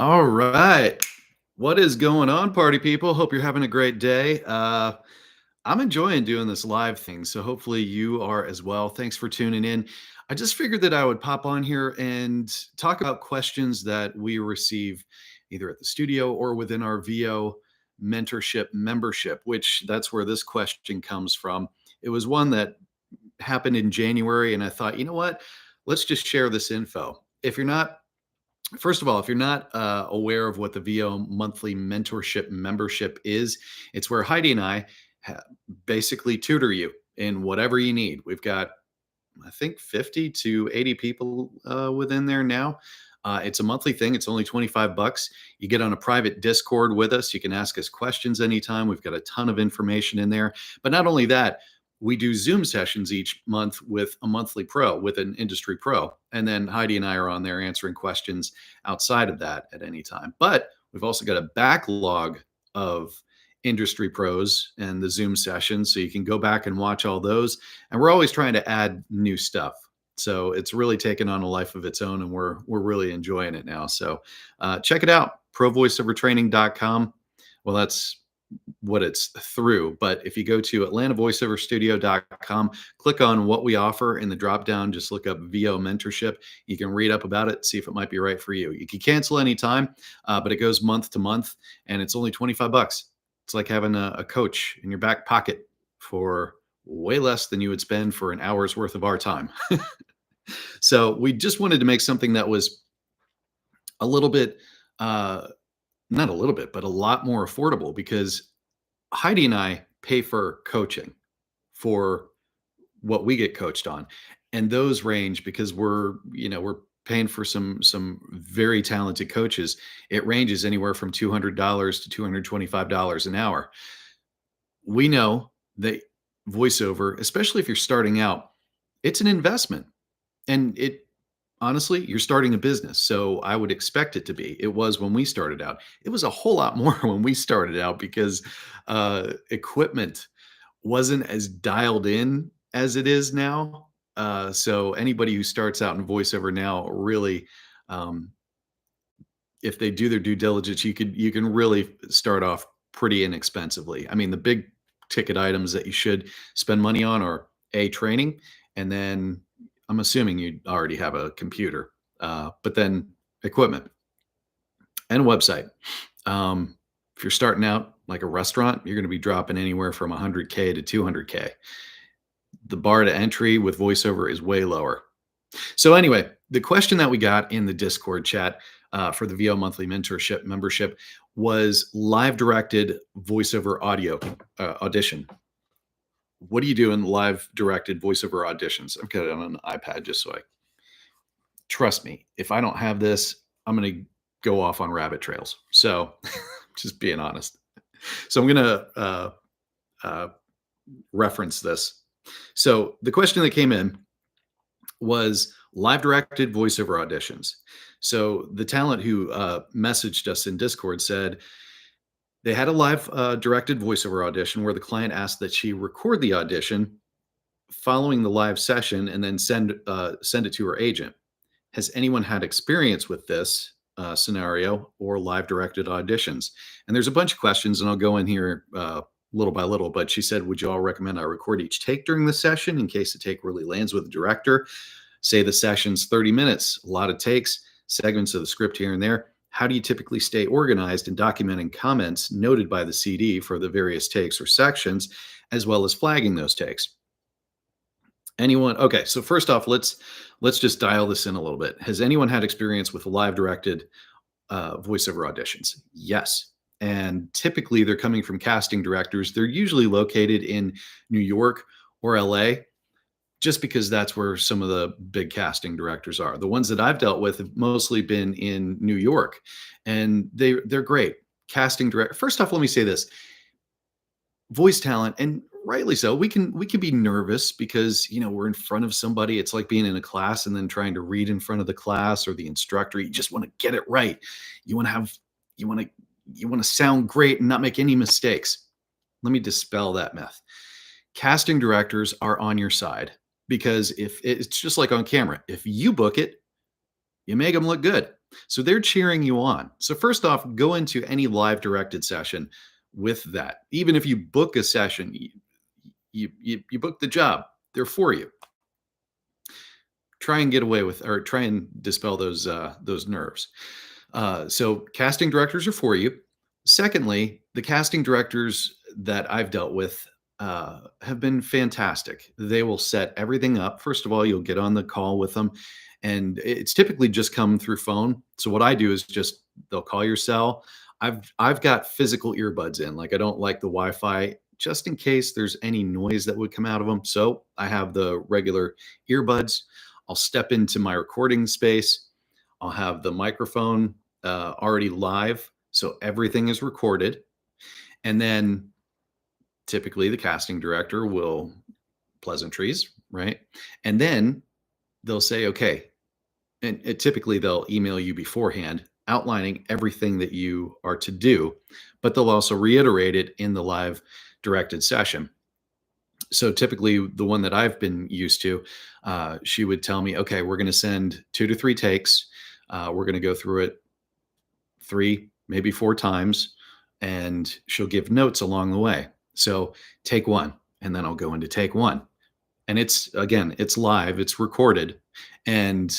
All right. What is going on, party people? Hope you're having a great day. I'm enjoying doing this live thing, so hopefully you are as well. Thanks for tuning in. I just figured that I would pop on here and talk about questions that we receive either at the studio or within our VO mentorship membership, which that's where this question comes from. It was one that happened in January, and I thought, you know what? Let's just share this info. If you're not First of all, if you're not aware of what the VO monthly mentorship membership is, it's where Heidi and I basically tutor you in whatever you need. We've got, I think, 50 to 80 people within there now. It's a monthly thing. It's only 25 bucks. You get on a private Discord with us. You can ask us questions anytime. We've got a ton of information in there. But not only that, we do Zoom sessions each month with a monthly pro, with an industry pro. And then Heidi and I are on there answering questions outside of that at any time. But we've also got a backlog of industry pros and the Zoom sessions. So you can go back and watch all those. And we're always trying to add new stuff. So it's really taken on a life of its own, and we're really enjoying it now. So check it out, provoiceovertraining.com. Well, that's what it's through. But if you go to atlantavoiceoverstudio.com, click on what we offer in the drop down, just look up VO mentorship. You can read up about it, see if it might be right for you. You can cancel anytime, but it goes month to month, and it's only 25 bucks. It's like having a coach in your back pocket for way less than you would spend for an hour's worth of our time. So we just wanted to make something that was a little bit, not a little bit, but a lot more affordable, because Heidi and I pay for coaching for what we get coached on. And those range, because we're paying for some very talented coaches. It ranges anywhere from $200 to $225 an hour. We know that voiceover, especially if you're starting out, it's an investment. And it honestly, you're starting a business, so I would expect it to be. It was when we started out. It was a whole lot more when we started out, because equipment wasn't as dialed in as it is now. So anybody who starts out in voiceover now, really, if they do their due diligence, you can really start off pretty inexpensively. I mean, the big ticket items that you should spend money on are training, and then I'm assuming you already have a computer, but then equipment and website. If you're starting out like a restaurant, you're going to be dropping anywhere from 100K to 200K. The bar to entry with voiceover is way lower. So anyway, the question that we got in the Discord chat for the VO monthly mentorship membership was live directed voiceover audio audition. What do you do in live directed voiceover auditions? I've got it on an iPad just so trust me, if I don't have this, I'm going to go off on rabbit trails. So just being honest. So I'm going to reference this. So the question that came in was live directed voiceover auditions. So the talent who messaged us in Discord said they had a live directed voiceover audition where the client asked that she record the audition following the live session and then send it to her agent. Has anyone had experience with this scenario or live directed auditions? And there's a bunch of questions, and I'll go in here little by little, but she said, would you all recommend I record each take during the session in case the take really lands with the director? Say the session's 30 minutes, a lot of takes, segments of the script here and there. How do you typically stay organized in documenting comments noted by the CD for the various takes or sections, as well as flagging those takes? Anyone? Okay, so first off, let's just dial this in a little bit. Has anyone had experience with live directed voiceover auditions? Yes. And typically they're coming from casting directors. They're usually located in New York or LA, just because that's where some of the big casting directors are. The ones that I've dealt with have mostly been in New York, and they're great. Casting director. First off, let me say this. Voice talent, and rightly so, we can be nervous because, we're in front of somebody. It's like being in a class and then trying to read in front of the class or the instructor. You just want to get it right. You want to sound great and not make any mistakes. Let me dispel that myth. Casting directors are on your side, because if it's just like on camera, if you book it, you make them look good. So they're cheering you on. So first off, go into any live directed session with that. Even if you book a session, you book the job. They're for you. Try and get away with, or try and dispel those nerves. So casting directors are for you. Secondly, the casting directors that I've dealt with have been fantastic. They will set everything up. First of all, you'll get on the call with them, and it's typically just come through phone. So what I do is just they'll call your cell. I've got physical earbuds in. Like I don't like the Wi-Fi just in case there's any noise that would come out of them. So I have the regular earbuds. I'll step into my recording space. I'll have the microphone already live, so everything is recorded. And then typically the casting director will pleasantries, right? And then they'll say, okay, and typically they'll email you beforehand outlining everything that you are to do, but they'll also reiterate it in the live directed session. So typically the one that I've been used to, she would tell me, okay, we're going to send 2 to 3 takes. We're going to go through it 3, maybe 4 times, and she'll give notes along the way. So take 1, and then I'll go into take 1. And it's, again, it's live, it's recorded. And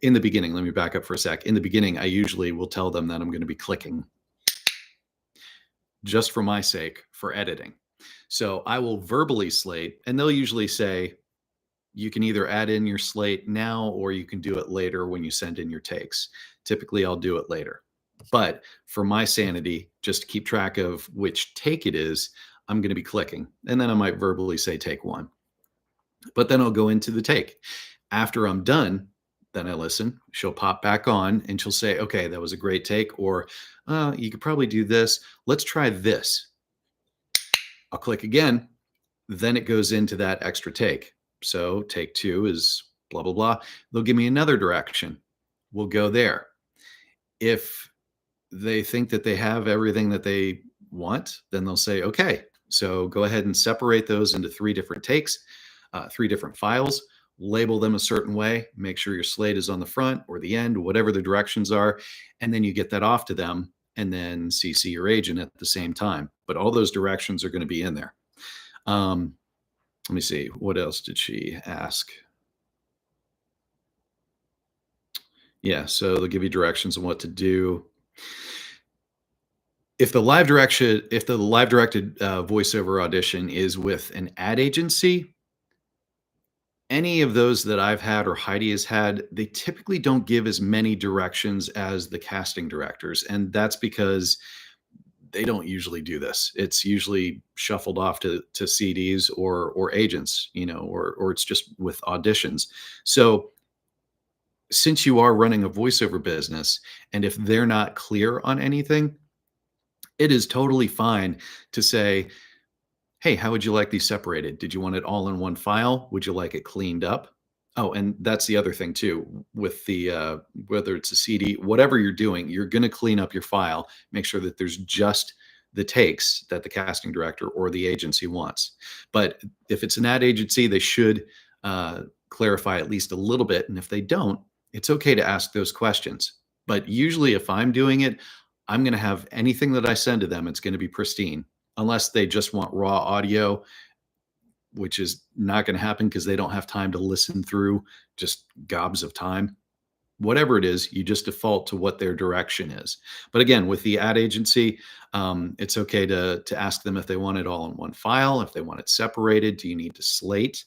in the beginning, let me back up for a sec. In the beginning, I usually will tell them that I'm going to be clicking just for my sake for editing. So I will verbally slate, and they'll usually say, you can either add in your slate now or you can do it later when you send in your takes. Typically, I'll do it later. But for my sanity, just to keep track of which take it is, I'm going to be clicking. And then I might verbally say take 1. But then I'll go into the take. After I'm done, then I listen. She'll pop back on and she'll say, okay, that was a great take. Or you could probably do this. Let's try this. I'll click again. Then it goes into that extra take. So take 2 is blah, blah, blah. They'll give me another direction. We'll go there. If they think that they have everything that they want, then they'll say, okay, so go ahead and separate those into 3 different takes, 3 different files, label them a certain way, make sure your slate is on the front or the end, whatever the directions are, and then you get that off to them and then CC your agent at the same time. But all those directions are going to be in there. Let me see. What else did she ask? Yeah, so they'll give you directions on what to do. If the live directed voiceover audition is with an ad agency, any of those that I've had or Heidi has had, they typically don't give as many directions as the casting directors, and that's because they don't usually do this. It's usually shuffled off to CDs or agents, or it's just with auditions. So since you are running a voiceover business, and if they're not clear on anything, it is totally fine to say, hey, how would you like these separated? Did you want it all in one file? Would you like it cleaned up? Oh, and that's the other thing too, with the whether it's a CD, whatever you're doing, you're going to clean up your file, make sure that there's just the takes that the casting director or the agency wants. But if it's an ad agency, they should clarify at least a little bit. And if they don't, it's okay to ask those questions. But usually if I'm doing it, I'm going to have anything that I send to them, it's going to be pristine, unless they just want raw audio, which is not going to happen because they don't have time to listen through just gobs of time. Whatever it is, you just default to what their direction is. But again, with the ad agency, it's okay to ask them if they want it all in one file, if they want it separated. Do you need to slate?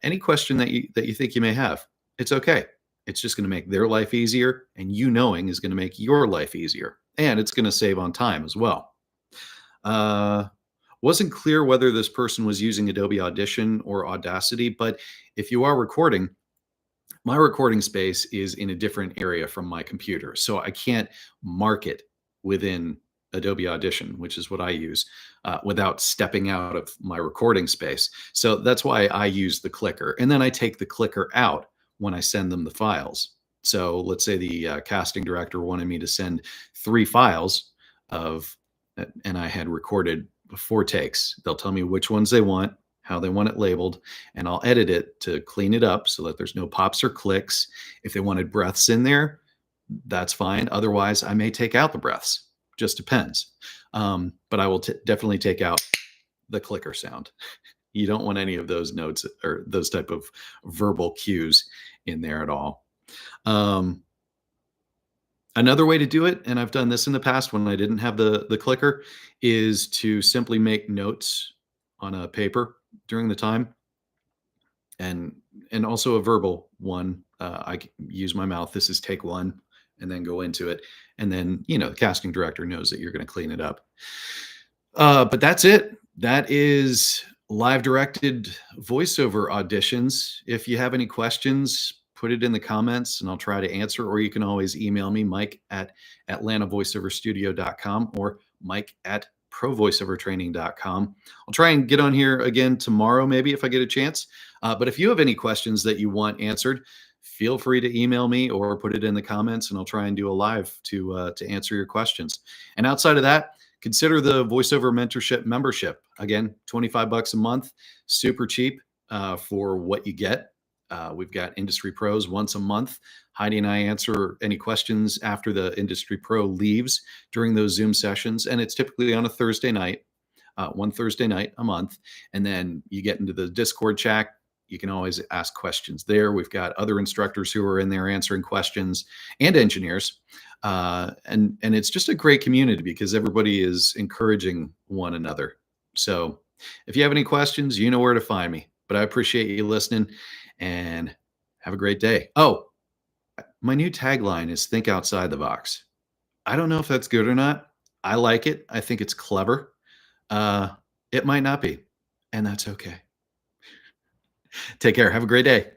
Any question that you think you may have, it's okay. It's just going to make their life easier, and you knowing is going to make your life easier, and it's going to save on time as well. Wasn't clear whether this person was using Adobe Audition or Audacity, but if you are recording, my recording space is in a different area from my computer, so I can't mark it within Adobe Audition, which is what I use, without stepping out of my recording space. So that's why I use the clicker, and then I take the clicker out when I send them the files. So let's say the casting director wanted me to send 3 files and I had recorded 4 takes. They'll tell me which ones they want, how they want it labeled, and I'll edit it to clean it up so that there's no pops or clicks. If they wanted breaths in there, that's fine. Otherwise, I may take out the breaths. Just depends. But I will definitely take out the clicker sound. You don't want any of those notes or those type of verbal cues in there at all. Another way to do it, and I've done this in the past when I didn't have the clicker, is to simply make notes on a paper during the time, and also a verbal one. Use my mouth. This is take one, and then go into it, and then the casting director knows that you're going to clean it up. But that's it. That is live directed voiceover auditions. If you have any questions, put it in the comments and I'll try to answer, or you can always email me, Mike at atlantavoiceoverstudio.com or Mike at provoiceovertraining.com. I'll try and get on here again tomorrow, maybe if I get a chance. But if you have any questions that you want answered, feel free to email me or put it in the comments and I'll try and do a live to answer your questions. And outside of that, consider the voiceover mentorship membership. Again, 25 bucks a month, super cheap for what you get. We've got industry pros once a month. Heidi and I answer any questions after the industry pro leaves during those Zoom sessions. And it's typically on a Thursday night, one Thursday night a month. And then you get into the Discord chat. You can always ask questions there. We've got other instructors who are in there answering questions and engineers. And it's just a great community because everybody is encouraging one another. So if you have any questions, you know where to find me. But I appreciate you listening and have a great day. Oh, my new tagline is think outside the box. I don't know if that's good or not. I like it. I think it's clever. It might not be, and that's okay. Take care. Have a great day.